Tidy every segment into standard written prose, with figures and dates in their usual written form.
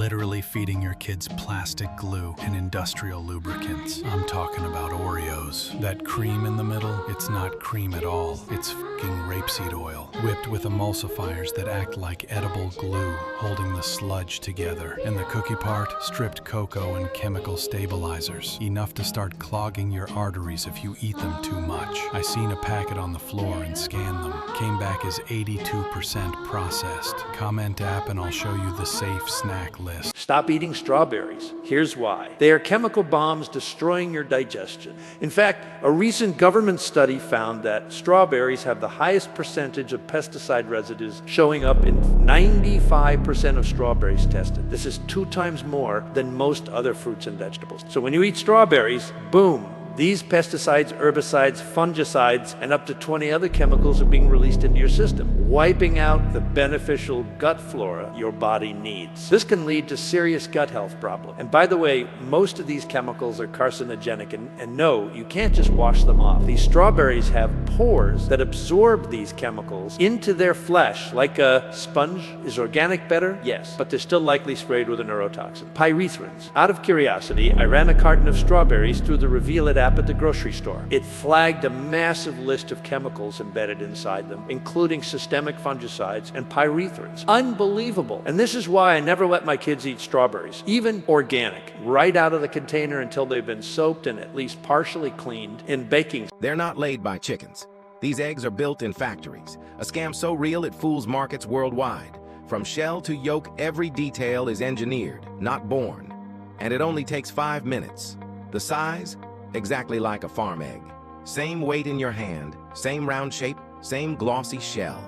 literally feeding your kids plastic glue and industrial lubricants. I'm talking about Oreos. That cream in the middle, it's not cream at all. It's f***ing rapeseed oil, whipped with emulsifiers that act like edible glue, holding the sludge together. And the cookie part, stripped cocoa and chemical stabilizers, enough to start clogging your arteries if you eat them too much. I seen a packet on the floor and scanned them. Came back as 82% processed. Comment app and I'll show you the safe snack list. Stop eating strawberries. Here's why. They are chemical bombs destroying your digestion. In fact, a recent government study found that strawberries have the highest percentage of pesticide residues, showing up in 95% of strawberries tested. This is 2 times more than most other fruits and vegetables. So when you eat strawberries, boom, these pesticides, herbicides, fungicides, and up to 20 other chemicals are being released into your system, wiping out the beneficial gut flora your body needs. This can lead to serious gut health problems. And by the way, most of these chemicals are carcinogenic, and no, you can't just wash them off. These strawberries have pores that absorb these chemicals into their flesh, like a sponge. Is organic better? Yes, but they're still likely sprayed with a neurotoxin. Pyrethrins. Out of curiosity, I ran a carton of strawberries through the Reveal It app at the grocery store. It flagged a massive list of chemicals embedded inside them, including systemic fungicides and pyrethrins. Unbelievable. And this is why I never let my kids eat strawberries, even organic, right out of the container until they've been soaked and at least partially cleaned in baking. They're not laid by chickens. These eggs are built in factories. A scam so real it fools markets worldwide. From shell to yolk, every detail is engineered, not born. And it only takes 5 minutes. The size? Exactly like a farm egg. Same weight in your hand, same round shape, same glossy shell.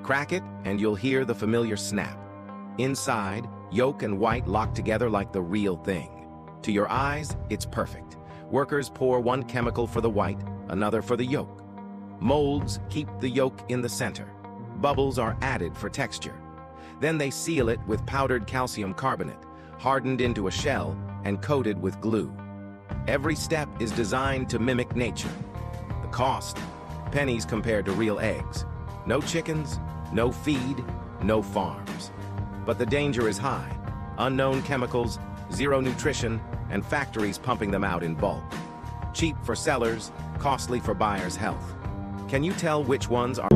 Crack it and you'll hear the familiar snap. Inside, yolk and white lock together like the real thing. To your eyes, it's perfect. Workers pour one chemical for the white, another for the yolk. Molds keep the yolk in the center. Bubbles are added for texture. Then they seal it with powdered calcium carbonate, hardened into a shell and coated with glue. Every step is designed to mimic nature. The cost? Pennies compared to real eggs. No chickens, no feed, no farms. But the danger is high. Unknown chemicals, zero nutrition, and factories pumping them out in bulk. Cheap for sellers, costly for buyers' health. Can you tell which ones are?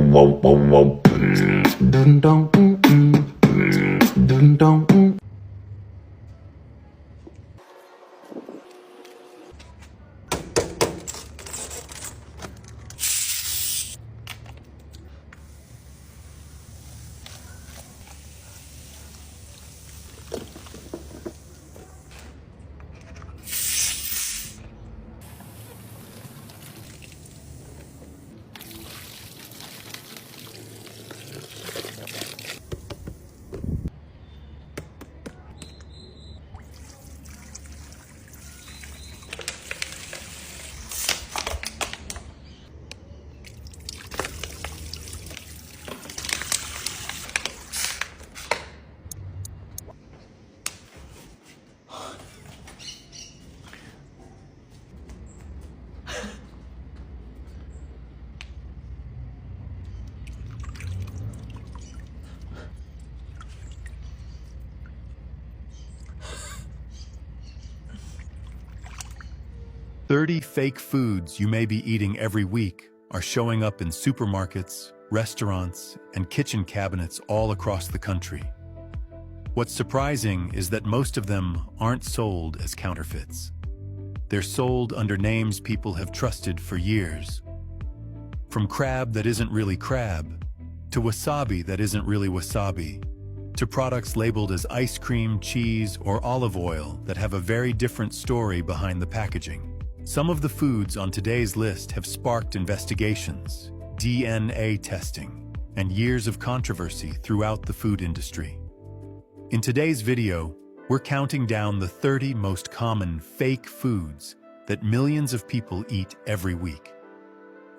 "30 fake foods you may be eating every week are showing up in supermarkets, restaurants, and kitchen cabinets all across the country. What's surprising is that most of them aren't sold as counterfeits. They're sold under names people have trusted for years. From crab that isn't really crab, to wasabi that isn't really wasabi, to products labeled as ice cream, cheese, or olive oil that have a very different story behind the packaging. Some of the foods on today's list have sparked investigations, DNA testing, and years of controversy throughout the food industry. In today's video, we're counting down the 30 most common fake foods that millions of people eat every week.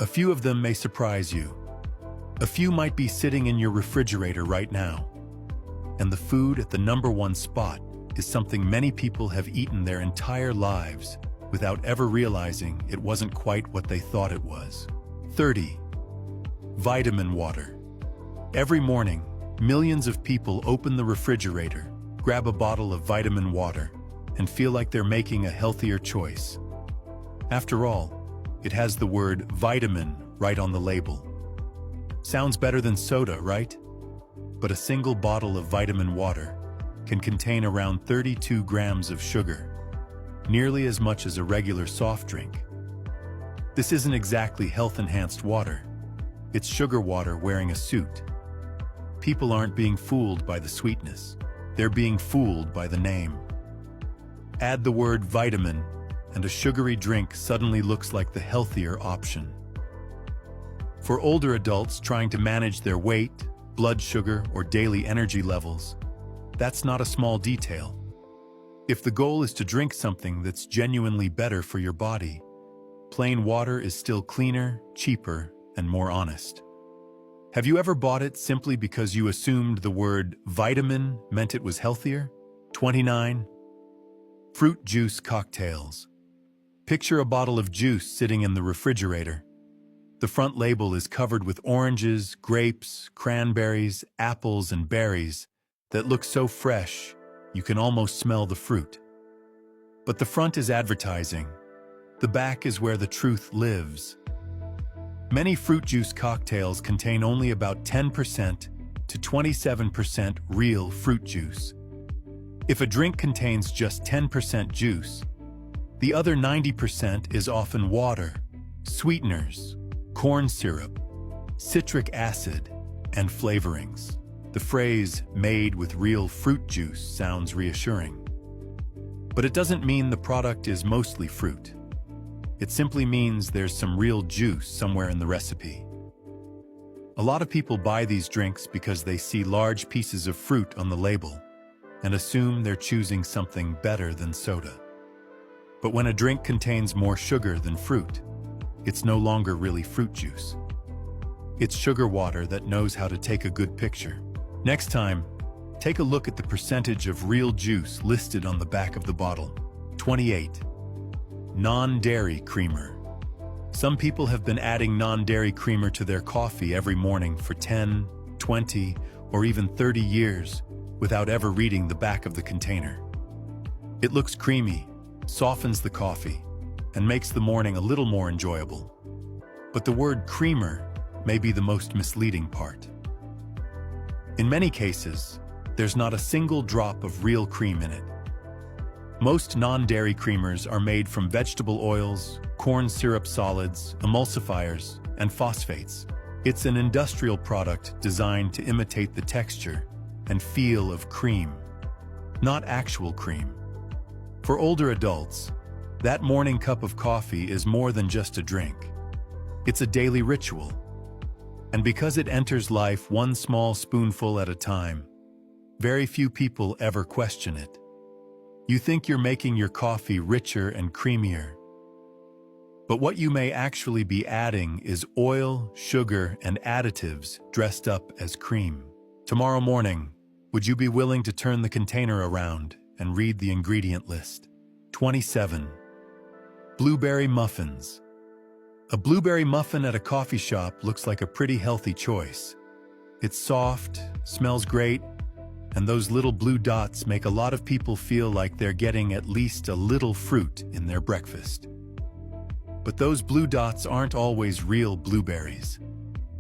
A few of them may surprise you. A few might be sitting in your refrigerator right now. And the food at the #1 spot is something many people have eaten their entire lives without ever realizing it wasn't quite what they thought it was. 30. Vitamin water. Every morning, millions of people open the refrigerator, grab a bottle of vitamin water and feel like they're making a healthier choice. After all, it has the word vitamin right on the label. Sounds better than soda, right? But a single bottle of vitamin water can contain around 32 grams of sugar, nearly as much as a regular soft drink. This isn't exactly health-enhanced water. It's sugar water wearing a suit. People aren't being fooled by the sweetness. They're being fooled by the name. Add the word vitamin, and a sugary drink suddenly looks like the healthier option. For older adults trying to manage their weight, blood sugar, or daily energy levels, that's not a small detail. If the goal is to drink something that's genuinely better for your body, plain water is still cleaner, cheaper, and more honest. Have you ever bought it simply because you assumed the word vitamin meant it was healthier? 29. Fruit juice cocktails. Picture a bottle of juice sitting in the refrigerator. The front label is covered with oranges, grapes, cranberries, apples, and berries that look so fresh you can almost smell the fruit. But the front is advertising. The back is where the truth lives. Many fruit juice cocktails contain only about 10% to 27% real fruit juice. If a drink contains just 10% juice, the other 90% is often water, sweeteners, corn syrup, citric acid, and flavorings. The phrase, "made with real fruit juice," sounds reassuring. But it doesn't mean the product is mostly fruit. It simply means there's some real juice somewhere in the recipe. A lot of people buy these drinks because they see large pieces of fruit on the label and assume they're choosing something better than soda. But when a drink contains more sugar than fruit, it's no longer really fruit juice. It's sugar water that knows how to take a good picture. Next time, take a look at the percentage of real juice listed on the back of the bottle. 28. Non-dairy creamer. Some people have been adding non-dairy creamer to their coffee every morning for 10, 20, or even 30 years without ever reading the back of the container. It looks creamy, softens the coffee, and makes the morning a little more enjoyable. But the word creamer may be the most misleading part. In many cases, there's not a single drop of real cream in it. Most non-dairy creamers are made from vegetable oils, corn syrup solids, emulsifiers, and phosphates. It's an industrial product designed to imitate the texture and feel of cream, not actual cream. For older adults, that morning cup of coffee is more than just a drink. It's a daily ritual. And because it enters life one small spoonful at a time, very few people ever question it. You think you're making your coffee richer and creamier. But what you may actually be adding is oil, sugar, and additives dressed up as cream. Tomorrow morning, would you be willing to turn the container around and read the ingredient list? 27. Blueberry muffins. A blueberry muffin at a coffee shop looks like a pretty healthy choice. It's soft, smells great, and those little blue dots make a lot of people feel like they're getting at least a little fruit in their breakfast. But those blue dots aren't always real blueberries.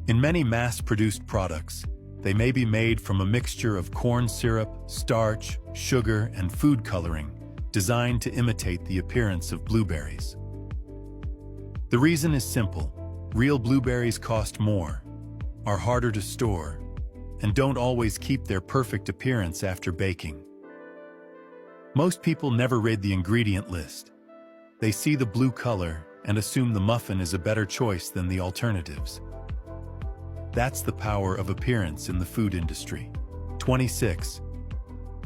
In many mass-produced products, they may be made from a mixture of corn syrup, starch, sugar, and food coloring, designed to imitate the appearance of blueberries. The reason is simple. Real blueberries cost more, are harder to store, and don't always keep their perfect appearance after baking. Most people never read the ingredient list. They see the blue color and assume the muffin is a better choice than the alternatives. That's the power of appearance in the food industry. 26.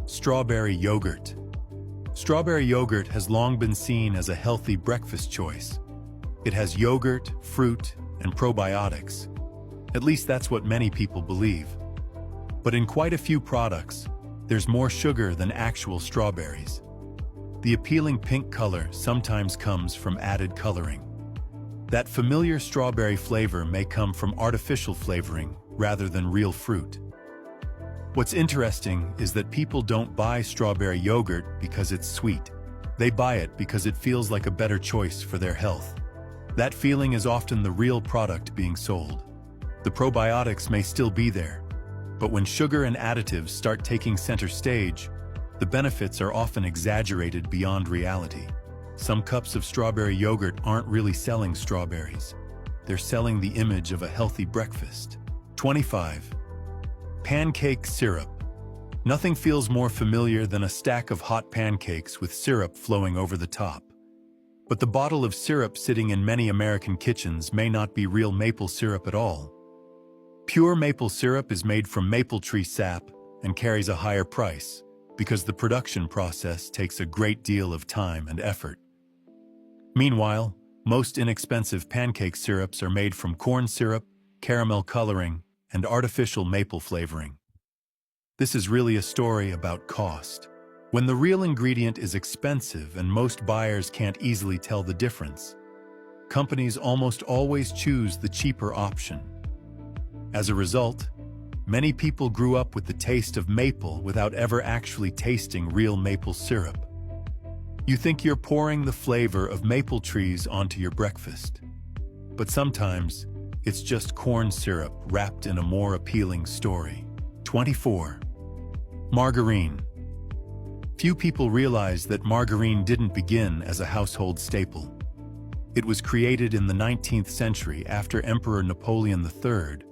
Strawberry yogurt. Strawberry yogurt has long been seen as a healthy breakfast choice. It has yogurt, fruit, and probiotics. At least that's what many people believe. But in quite a few products, there's more sugar than actual strawberries. The appealing pink color sometimes comes from added coloring. That familiar strawberry flavor may come from artificial flavoring rather than real fruit. What's interesting is that people don't buy strawberry yogurt because it's sweet. They buy it because it feels like a better choice for their health. That feeling is often the real product being sold. The probiotics may still be there, but when sugar and additives start taking center stage, the benefits are often exaggerated beyond reality. Some cups of strawberry yogurt aren't really selling strawberries. They're selling the image of a healthy breakfast. 25. Pancake syrup. Nothing feels more familiar than a stack of hot pancakes with syrup flowing over the top. But the bottle of syrup sitting in many American kitchens may not be real maple syrup at all. Pure maple syrup is made from maple tree sap and carries a higher price because the production process takes a great deal of time and effort. Meanwhile, most inexpensive pancake syrups are made from corn syrup, caramel coloring, and artificial maple flavoring. This is really a story about cost. When the real ingredient is expensive and most buyers can't easily tell the difference, companies almost always choose the cheaper option. As a result, many people grew up with the taste of maple without ever actually tasting real maple syrup. You think you're pouring the flavor of maple trees onto your breakfast, but sometimes it's just corn syrup wrapped in a more appealing story. 24. Margarine. Few people realize that margarine didn't begin as a household staple. It was created in the 19th century after Emperor Napoleon III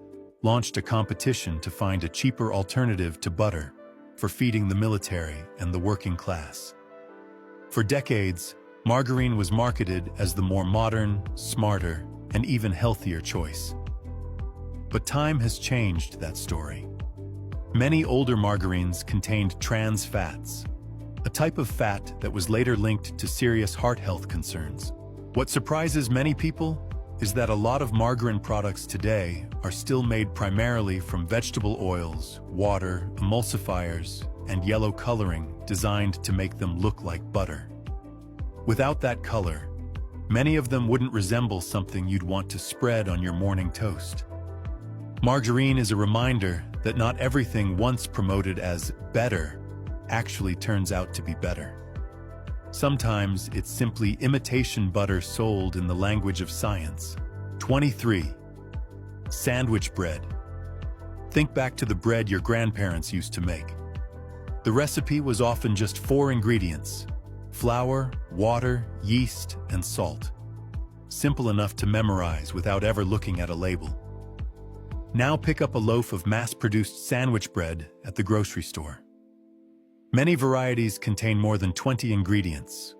launched a competition to find a cheaper alternative to butter for feeding the military and the working class. For decades, margarine was marketed as the more modern, smarter, and even healthier choice. But time has changed that story. Many older margarines contained trans fats, a type of fat that was later linked to serious heart health concerns. What surprises many people is that a lot of margarine products today are still made primarily from vegetable oils, water, emulsifiers, and yellow coloring designed to make them look like butter. Without that color, many of them wouldn't resemble something you'd want to spread on your morning toast. Margarine is a reminder that not everything once promoted as better actually turns out to be better. Sometimes it's simply imitation butter sold in the language of science. 23. Sandwich bread. Think back to the bread your grandparents used to make. The recipe was often just 4 ingredients: flour, water, yeast, and salt. Simple enough to memorize without ever looking at a label. Now pick up a loaf of mass-produced sandwich bread at the grocery store. Many varieties contain more than 20 ingredients: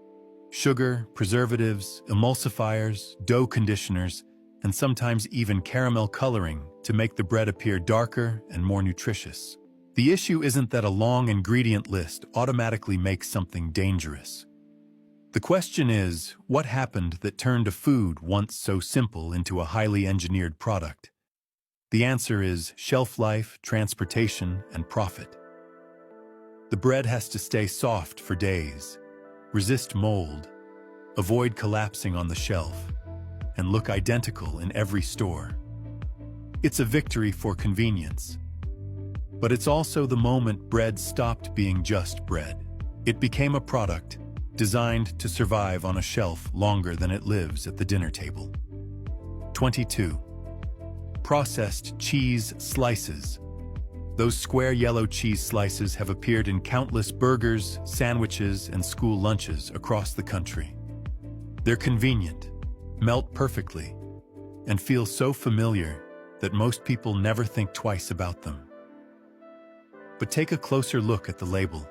sugar, preservatives, emulsifiers, dough conditioners, and sometimes even caramel coloring to make the bread appear darker and more nutritious. The issue isn't that a long ingredient list automatically makes something dangerous. The question is, what happened that turned a food once so simple into a highly engineered product? The answer is shelf life, transportation, and profit. The bread has to stay soft for days, resist mold, avoid collapsing on the shelf, and look identical in every store. It's a victory for convenience. But it's also the moment bread stopped being just bread. It became a product designed to survive on a shelf longer than it lives at the dinner table. 22. Processed cheese slices. Those square yellow cheese slices have appeared in countless burgers, sandwiches, and school lunches across the country. They're convenient, melt perfectly, and feel so familiar that most people never think twice about them. But take a closer look at the label.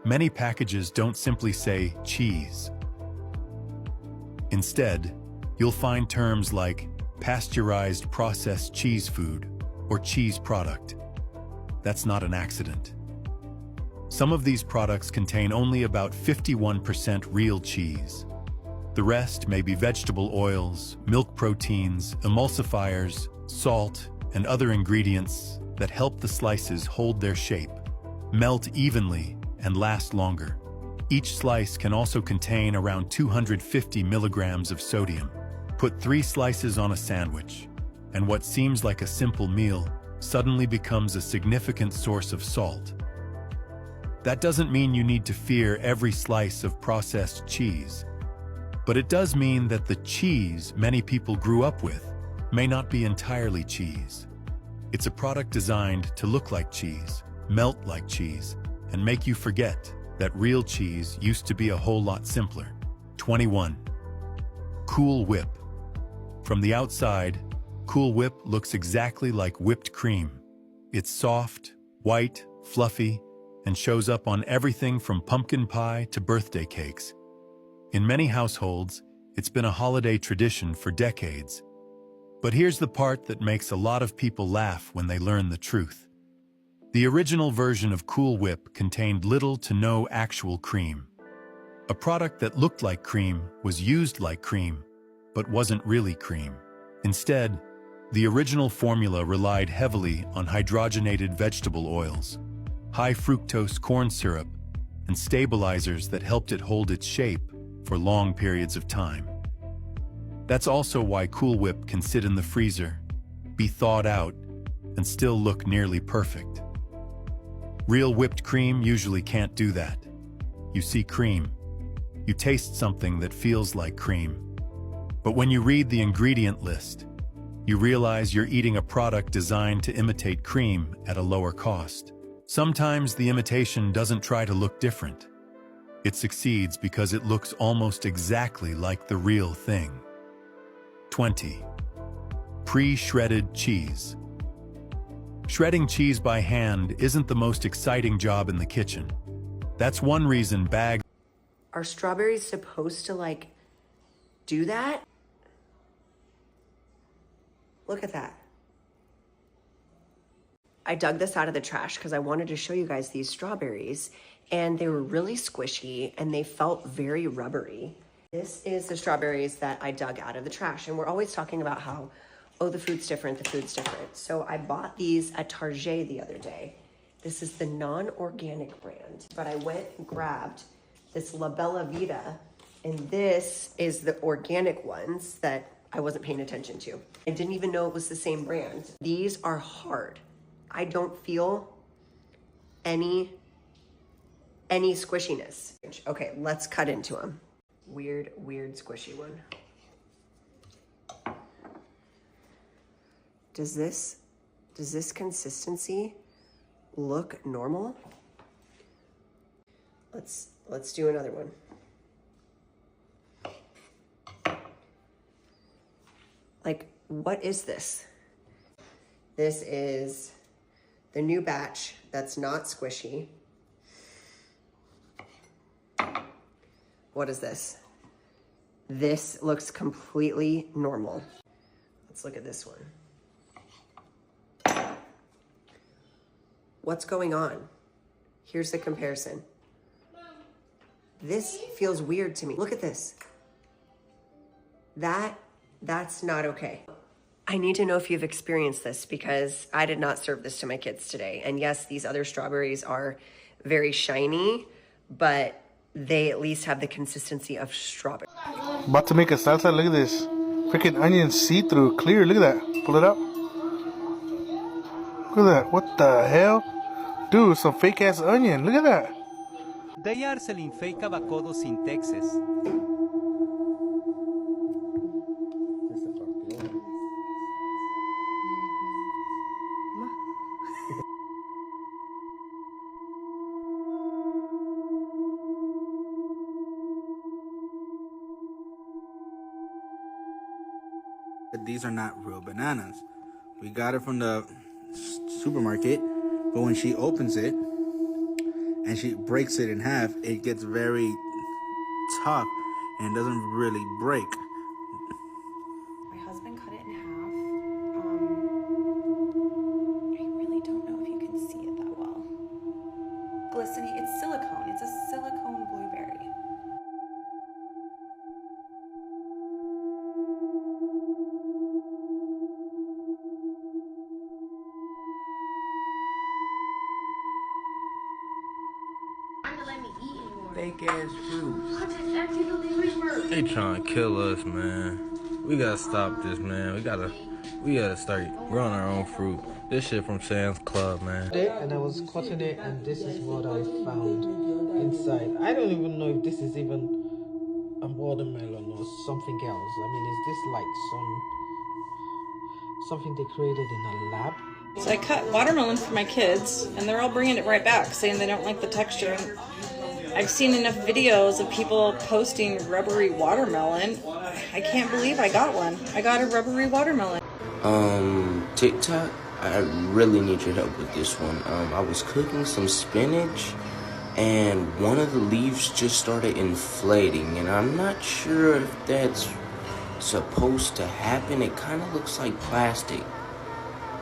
Many packages don't simply say cheese. Instead, you'll find terms like pasteurized processed cheese food or cheese product. That's not an accident. Some of these products contain only about 51% real cheese. The rest may be vegetable oils, milk proteins, emulsifiers, salt, and other ingredients that help the slices hold their shape, melt evenly, and last longer. Each slice can also contain around 250 milligrams of sodium. Put 3 slices on a sandwich, and what seems like a simple meal suddenly becomes a significant source of salt. That doesn't mean you need to fear every slice of processed cheese, but it does mean that the cheese many people grew up with may not be entirely cheese. It's a product designed to look like cheese, melt like cheese, and make you forget that real cheese used to be a whole lot simpler. 21. Cool Whip. From the outside, Cool Whip looks exactly like whipped cream. It's soft, white, fluffy, and shows up on everything from pumpkin pie to birthday cakes. In many households, it's been a holiday tradition for decades. But here's the part that makes a lot of people laugh when they learn the truth. The original version of Cool Whip contained little to no actual cream. A product that looked like cream was used like cream, but wasn't really cream. Instead, the original formula relied heavily on hydrogenated vegetable oils, high fructose corn syrup, and stabilizers that helped it hold its shape for long periods of time. That's also why Cool Whip can sit in the freezer, be thawed out, and still look nearly perfect. Real whipped cream usually can't do that. You see cream. You taste something that feels like cream. But when you read the ingredient list, you realize you're eating a product designed to imitate cream at a lower cost. Sometimes the imitation doesn't try to look different. It succeeds because it looks almost exactly like the real thing. 20. Pre-shredded cheese. Shredding cheese by hand isn't the most exciting job in the kitchen. That's one reason bags. Are strawberries supposed to, do that? Look at that. I dug this out of the trash because I wanted to show you guys these strawberries, and they were really squishy and they felt very rubbery. This is the strawberries that I dug out of the trash, and we're always talking about how, oh, the food's different, the food's different. So I bought these at Target the other day. This is the non-organic brand, but I went and grabbed this La Bella Vita, and this is the organic ones that I wasn't paying attention to. I didn't even know it was the same brand. These are hard. I don't feel any squishiness. Okay, let's cut into them. Weird squishy one. Does this consistency look normal? Let's do another one. What is this? This is the new batch that's not squishy. What is this? This looks completely normal. Let's look at this one. What's going on? Here's the comparison. This feels weird to me. Look at this. That's not okay. I need to know if you've experienced this because I did not serve this to my kids today. And yes, these other strawberries are very shiny, but they at least have the consistency of strawberry. About to make a salsa. Look at this. Freaking onion see-through, clear. Look at that. Pull it up. Look at that. What the hell? Dude, some fake-ass onion. Look at that. Daí Arcelin fake avocado sin Texas. These are not real bananas. We got it from the supermarket, but when she opens it and she breaks it in half, it gets very tough and doesn't really break. My husband cut it in half. I really don't know if you can see it that well. Glistening, it's silicone. It's a silicone blueberry. Fake ass fruit. They trying to kill us, man. We gotta stop this, man. We gotta We gotta start growing our own fruit. This shit from Sam's Club, man. And I was cutting it, and this is what I found inside. I don't even know if this is even a watermelon or something else. I mean, is this like something they created in a lab? So I cut watermelon for my kids, and they're all bringing it right back, saying they don't like the texture. I've seen enough videos of people posting rubbery watermelon. I can't believe I got one. I got a rubbery watermelon. TikTok, I really need your help with this one. I was cooking some spinach, and one of the leaves just started inflating, and I'm not sure if that's supposed to happen. It kind of looks like plastic.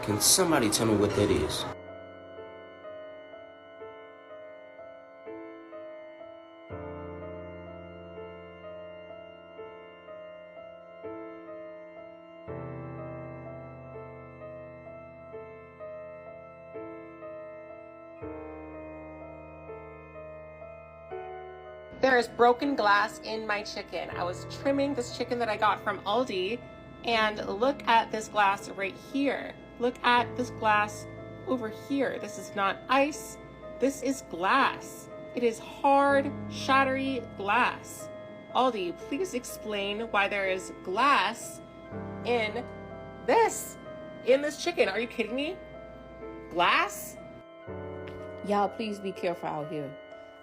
Can somebody tell me what that is? There is broken glass in my chicken. I was trimming this chicken that I got from Aldi, and look at this glass right here. Look at this glass over here. This is not ice. This is glass. It is hard, shattery glass. Aldi, please explain why there is glass in this chicken. Are you kidding me? Glass? Y'all, please be careful out here.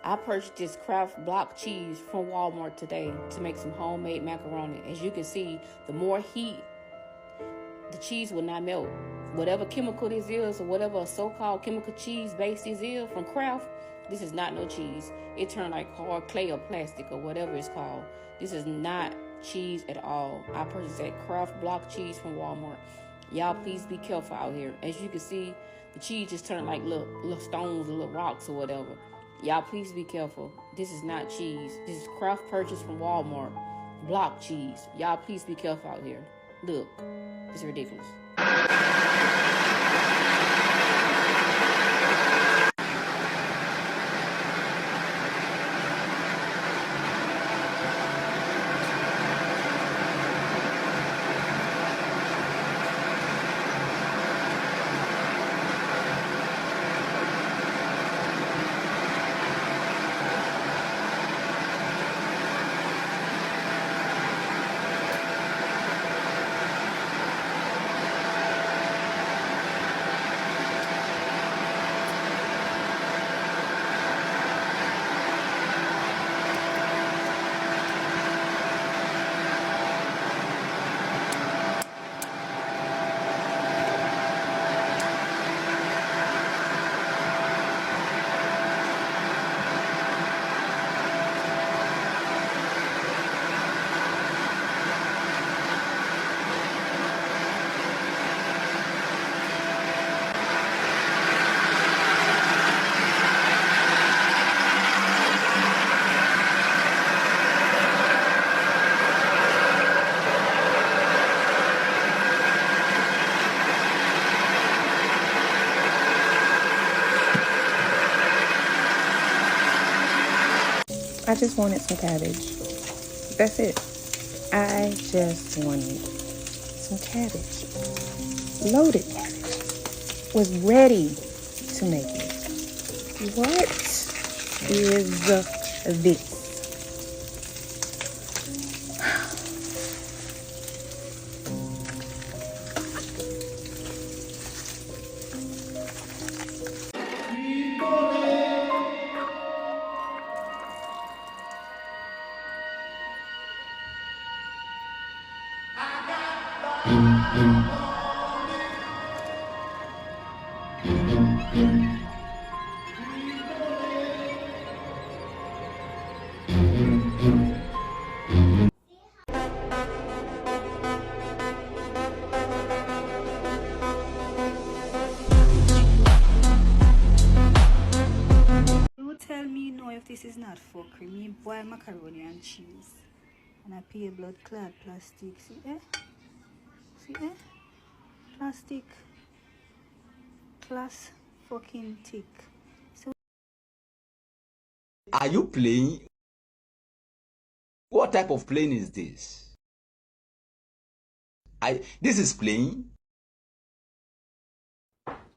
I purchased this Kraft block cheese from Walmart today to make some homemade macaroni. As you can see, the more heat, the cheese will not melt. Whatever chemical this is, or whatever so-called chemical cheese base this is from Kraft, this is not no cheese. It turned like hard clay or plastic or whatever it's called. This is not cheese at all. I purchased that Kraft block cheese from Walmart. Y'all, please be careful out here. As you can see, the cheese just turned like little stones or little rocks or whatever. Y'all, please be careful. This is not cheese. This is Kraft purchase from Walmart. Block cheese. Y'all, please be careful out here. Look, it's ridiculous. I just wanted some cabbage. That's it. I just wanted some cabbage. Loaded cabbage. Was ready to make it. What is this? Don't tell me no if this is not for creamy boiled macaroni and cheese. And I pay a blood clad plastic. See, eh? See, eh? Plastic. Class fucking thick. So are you playing? What type of plane is this? This is playing.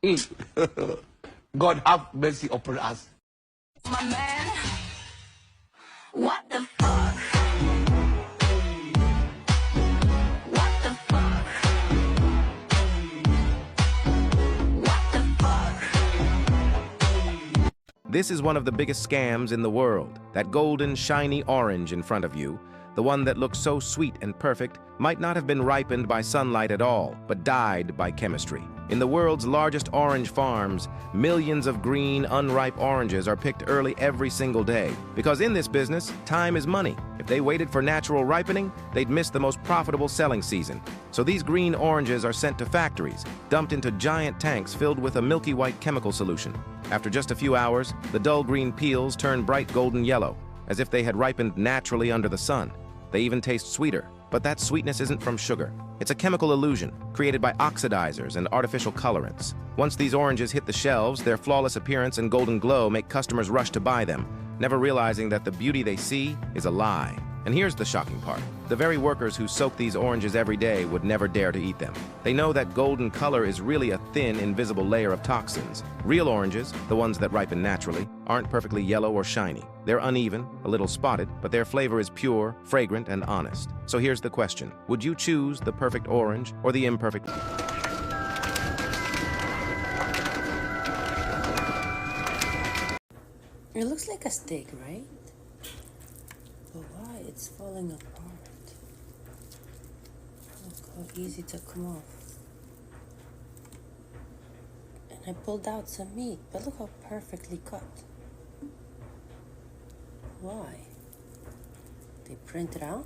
God have mercy upon us. My man, what the fuck? What the fuck? What the fuck? This is one of the biggest scams in the world. That golden, shiny orange in front of you, the one that looks so sweet and perfect, might not have been ripened by sunlight at all, but died by chemistry. In the world's largest orange farms, millions of green, unripe oranges are picked early every single day. Because in this business, time is money. If they waited for natural ripening, they'd miss the most profitable selling season. So these green oranges are sent to factories, dumped into giant tanks filled with a milky white chemical solution. After just a few hours, the dull green peels turn bright golden yellow, as if they had ripened naturally under the sun. They even taste sweeter, but that sweetness isn't from sugar. It's a chemical illusion created by oxidizers and artificial colorants. Once these oranges hit the shelves, their flawless appearance and golden glow make customers rush to buy them, never realizing that the beauty they see is a lie. And here's the shocking part. The very workers who soak these oranges every day would never dare to eat them. They know that golden color is really a thin, invisible layer of toxins. Real oranges, the ones that ripen naturally, aren't perfectly yellow or shiny. They're uneven, a little spotted, but their flavor is pure, fragrant, and honest. So here's the question. Would you choose the perfect orange or the imperfect? It looks like a steak, right? But why it's falling apart? Look how easy to come off. And I pulled out some meat, but look how perfectly cut. Why? They print it out?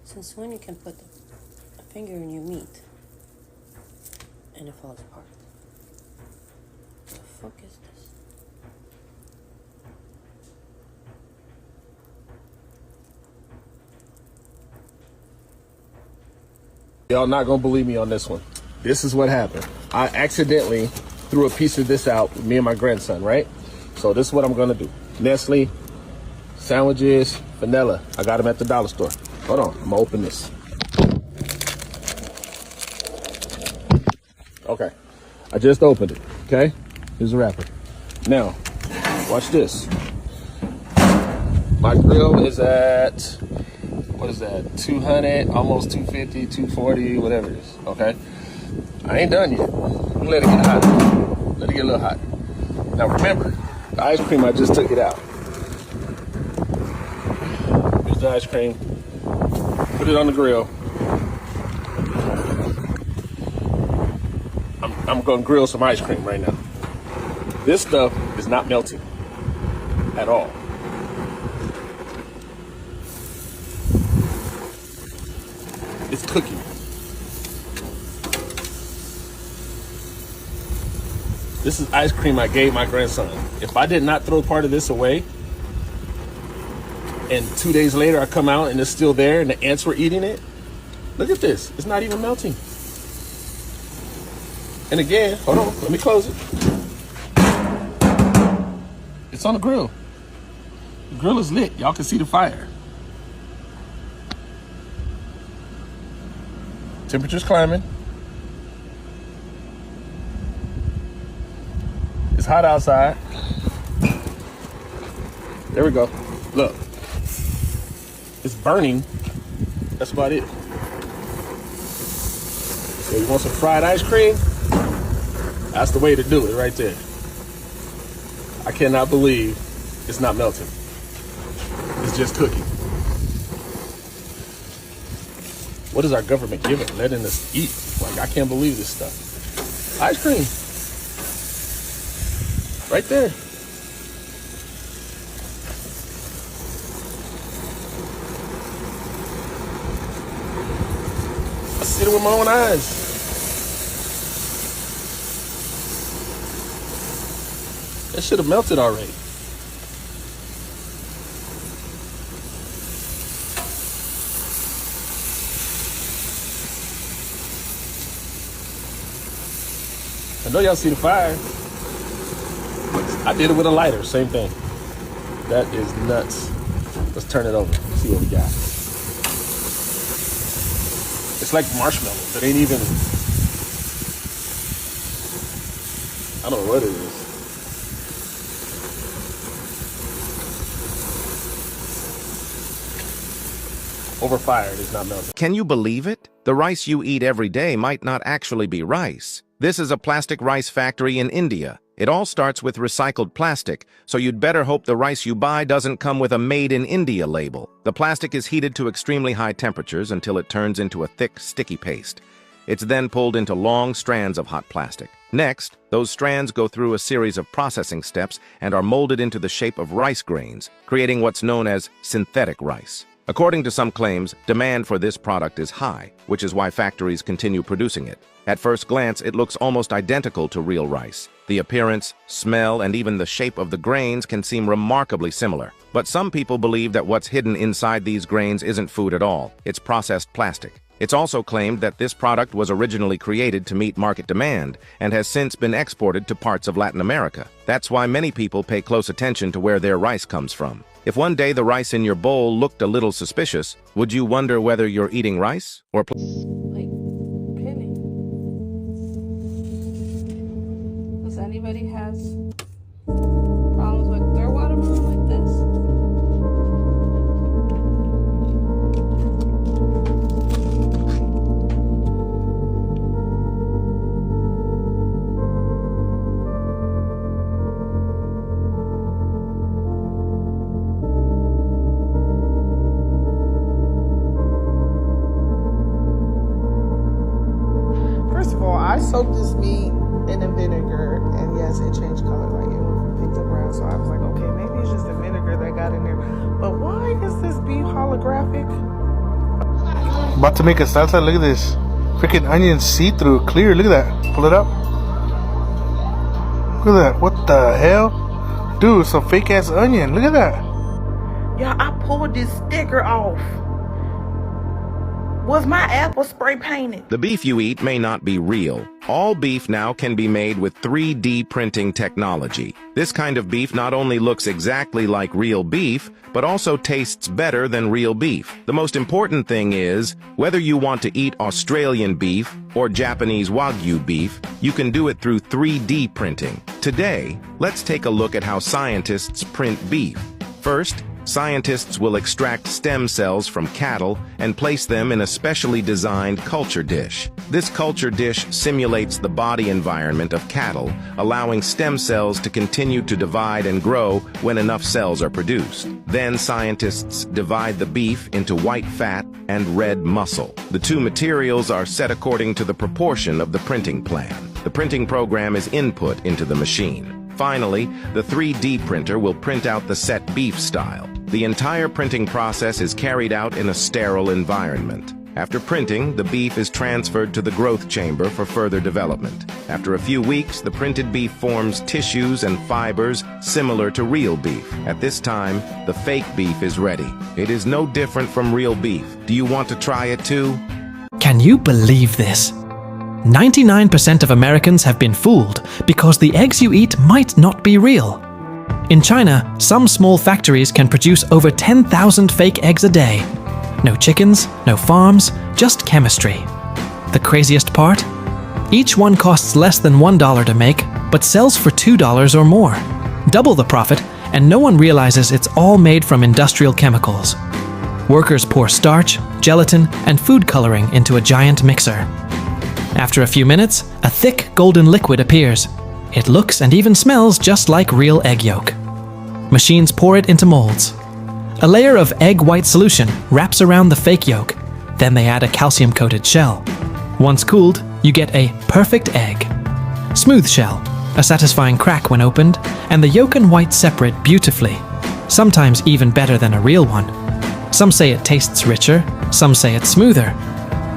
Since when you can put a finger in your meat and it falls apart? What the fuck is this? Y'all not gonna believe me on this one. This is what happened. I accidentally threw a piece of this out with me and my grandson, right? So this is what I'm gonna do. Nestle, sandwiches, vanilla. I got them at the dollar store. Hold on, I'm gonna open this. Okay, I just opened it, okay? Here's the wrapper. Now, watch this. My grill is at, what is that, 200, almost 250, 240, whatever it is, okay? I ain't done yet. Let it get hot. Let it get a little hot. Now remember, the ice cream, I just took it out. Here's the ice cream. Put it on the grill. I'm gonna grill some ice cream right now. This stuff is not melting at all. It's cooking. This is ice cream I gave my grandson. If I did not throw part of this away, and 2 days later I come out and it's still there and the ants were eating it, look at this. It's not even melting. And again, hold on, let me close it. It's on the grill. The grill is lit. Y'all can see the fire. Temperature's climbing. It's hot outside. There we go. Look. It's burning. That's about it. So you want some fried ice cream? That's the way to do it right there. I cannot believe it's not melting. It's just cooking. What is our government giving? Letting us eat? Like, I can't believe this stuff. Ice cream. Right there. I see it with my own eyes. That should have melted already. I know y'all see the fire. I did it with a lighter, same thing. That is nuts. Let's turn it over, see what we got. It's like marshmallows. It ain't even, I don't know what it is. Over fire, it is not melting. Can you believe it? The rice you eat every day might not actually be rice. This is a plastic rice factory in India. It all starts with recycled plastic, so you'd better hope the rice you buy doesn't come with a Made in India label. The plastic is heated to extremely high temperatures until it turns into a thick, sticky paste. It's then pulled into long strands of hot plastic. Next, those strands go through a series of processing steps and are molded into the shape of rice grains, creating what's known as synthetic rice. According to some claims, demand for this product is high, which is why factories continue producing it. At first glance, it looks almost identical to real rice. The appearance, smell, and even the shape of the grains can seem remarkably similar. But some people believe that what's hidden inside these grains isn't food at all. It's processed plastic. It's also claimed that this product was originally created to meet market demand and has since been exported to parts of Latin America. That's why many people pay close attention to where their rice comes from. If one day the rice in your bowl looked a little suspicious, would you wonder whether you're eating rice or Does anybody has problems with their watermelon like this? First of all, I soaked this meat in the vinegar, and yes, it changed color. Like, it went from pink to brown. So I was like, okay, maybe it's just the vinegar that got in there. But why is this beef holographic? About to make a salsa. Look at this. Freaking onion see-through, clear. Look at that. Pull it up. Look at that. What the hell? Dude, some fake ass onion. Look at that. Y'all, I pulled this sticker off. Was my apple spray painted? The beef you eat may not be real. All beef now can be made with 3D printing technology. This kind of beef not only looks exactly like real beef, but also tastes better than real beef. The most important thing is, whether you want to eat Australian beef or Japanese Wagyu beef, you can do it through 3D printing. Today, let's take a look at how scientists print beef. First, scientists will extract stem cells from cattle and place them in a specially designed culture dish. This culture dish simulates the body environment of cattle, allowing stem cells to continue to divide and grow when enough cells are produced. Then scientists divide the beef into white fat and red muscle. The two materials are set according to the proportion of the printing plan. The printing program is input into the machine. Finally, the 3D printer will print out the set beef style. The entire printing process is carried out in a sterile environment. After printing, the beef is transferred to the growth chamber for further development. After a few weeks, the printed beef forms tissues and fibers similar to real beef. At this time, the fake beef is ready. It is no different from real beef. Do you want to try it too? Can you believe this? 99% of Americans have been fooled because the eggs you eat might not be real. In China, some small factories can produce over 10,000 fake eggs a day. No chickens, no farms, just chemistry. The craziest part? Each one costs less than $1 to make, but sells for $2 or more. Double the profit, and no one realizes it's all made from industrial chemicals. Workers pour starch, gelatin, and food coloring into a giant mixer. After a few minutes, a thick golden liquid appears. It looks and even smells just like real egg yolk. Machines pour it into molds. A layer of egg white solution wraps around the fake yolk. Then they add a calcium-coated shell. Once cooled, you get a perfect egg. Smooth shell, a satisfying crack when opened, and the yolk and white separate beautifully, sometimes even better than a real one. Some say it tastes richer, some say it's smoother.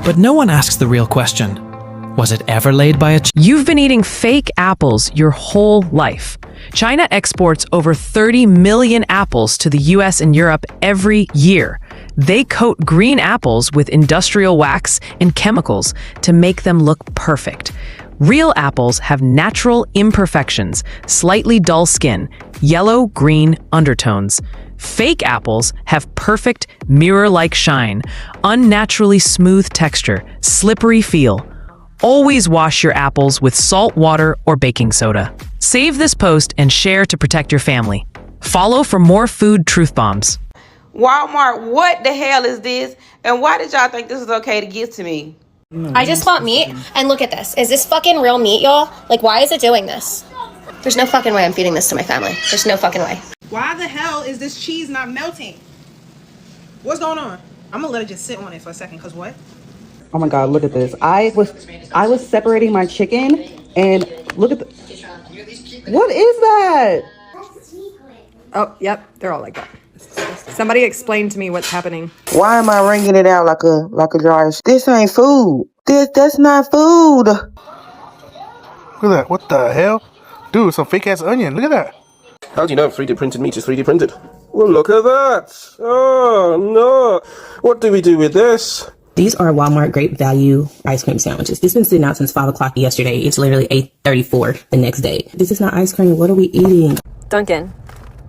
But no one asks the real question. Was it ever laid by a You've been eating fake apples your whole life. China exports over 30 million apples to the US and Europe every year. They coat green apples with industrial wax and chemicals to make them look perfect. Real apples have natural imperfections, slightly dull skin, yellow-green undertones. Fake apples have perfect mirror-like shine, unnaturally smooth texture, slippery feel. Always wash your apples with salt water or baking soda. Save this post and share to protect your family. Follow for more food truth bombs. Walmart, what the hell is this? And why did y'all think this is okay to give to me? I just bought meat, and look at this. Is this fucking real meat, y'all? Like, why is it doing this? There's no fucking way I'm feeding this to my family. There's no fucking way. Why the hell is this cheese not melting? What's going on? I'm gonna let it just sit on it for a second, cause what? Oh my God, look at this. I was separating my chicken and look at the, what is that? Oh, yep, they're all like that. Somebody explain to me what's happening. Why am I wringing it out like a jar? This ain't food. That's not food. Look at that. What the hell? Dude, some fake ass onion. Look at that. How do you know 3D printed meat is 3D printed? Well, look at that. Oh, no. What do we do with this? These are Walmart Great Value ice cream sandwiches. This has been sitting out since 5 o'clock yesterday. It's literally 8:34 the next day. This is not ice cream. What are we eating? Duncan,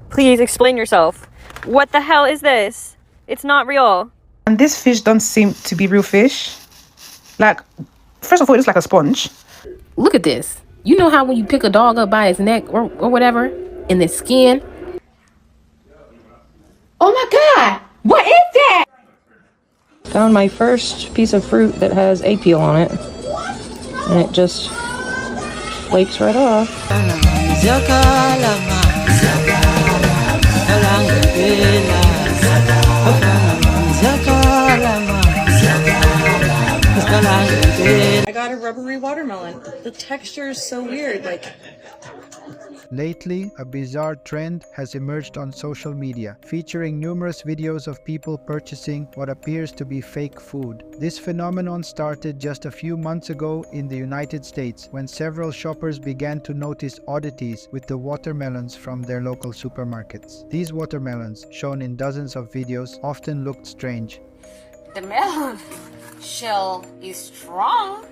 please explain yourself. What the hell is this? It's not real. And this fish don't seem to be real fish. Like, first of all, it's like a sponge. Look at this. You know how when you pick a dog up by its neck or whatever, and the skin? Oh my God! What is that? Found my first piece of fruit that has a peel on it. And it just flakes right off. I got a rubbery watermelon. The texture is so weird, like... Lately, a bizarre trend has emerged on social media, featuring numerous videos of people purchasing what appears to be fake food. This phenomenon started just a few months ago in the United States, when several shoppers began to notice oddities with the watermelons from their local supermarkets. These watermelons, shown in dozens of videos, often looked strange. The melon shell is strong.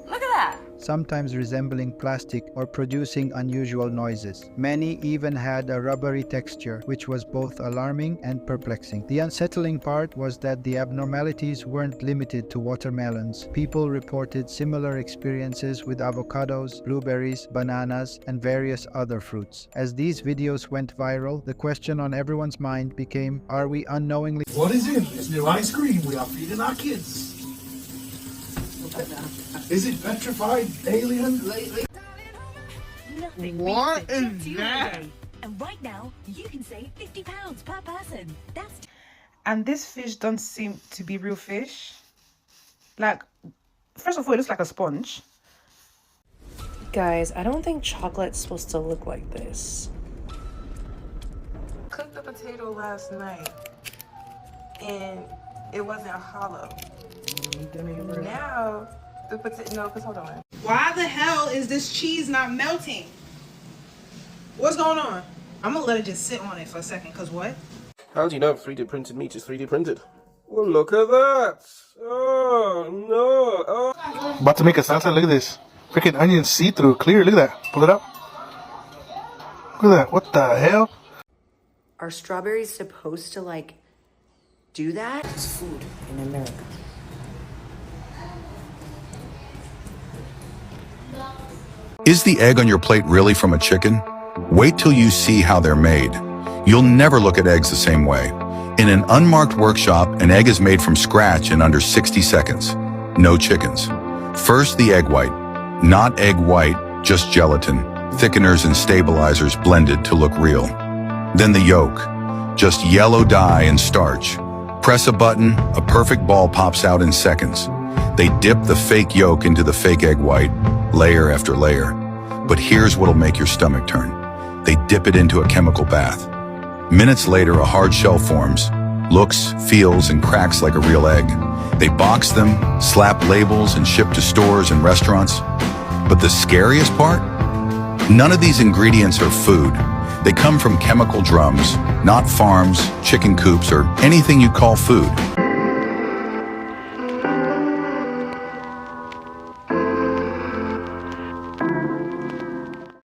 Look at that. Sometimes resembling plastic or producing unusual noises. Many even had a rubbery texture, which was both alarming and perplexing. The unsettling part was that the abnormalities weren't limited to watermelons. People reported similar experiences with avocados, blueberries, bananas, and various other fruits. As these videos went viral, the question on everyone's mind became, are we unknowingly... What is it? It's new ice cream we are feeding our kids. Is it petrified alien? What is that? And right now, you can save £50 per person. That's... And this fish don't seem to be real fish. Like, first of all, it looks like a sponge. Guys, I don't think chocolate's supposed to look like this. Cooked the potato last night, and it wasn't hollow. Now, the potato, no, because hold on. Why the hell is this cheese not melting? What's going on? I'm gonna let it just sit on it for a second, because what? How do you know 3D printed meat is 3D printed? Well, look at that. Oh, no. Oh. About to make a salsa. Look at this. Freaking onion see-through, clear. Look at that. Pull it up. Look at that. What the hell? Are strawberries supposed to, like, do that? It's food in America. Is the egg on your plate really from a chicken? Wait till you see how they're made. You'll never look at eggs the same way. In an unmarked workshop, an egg is made from scratch in under 60 seconds. No chickens. First, the egg white. Not egg white, just gelatin, thickeners and stabilizers blended to look real. Then the yolk. Just yellow dye and starch. Press a button, a perfect ball pops out in seconds. They dip the fake yolk into the fake egg white, layer after layer. But here's what'll make your stomach turn. They dip it into a chemical bath. Minutes later, a hard shell forms, looks, feels, and cracks like a real egg. They box them, slap labels, and ship to stores and restaurants. But the scariest part? None of these ingredients are food. They come from chemical drums, not farms, chicken coops, or anything you call food.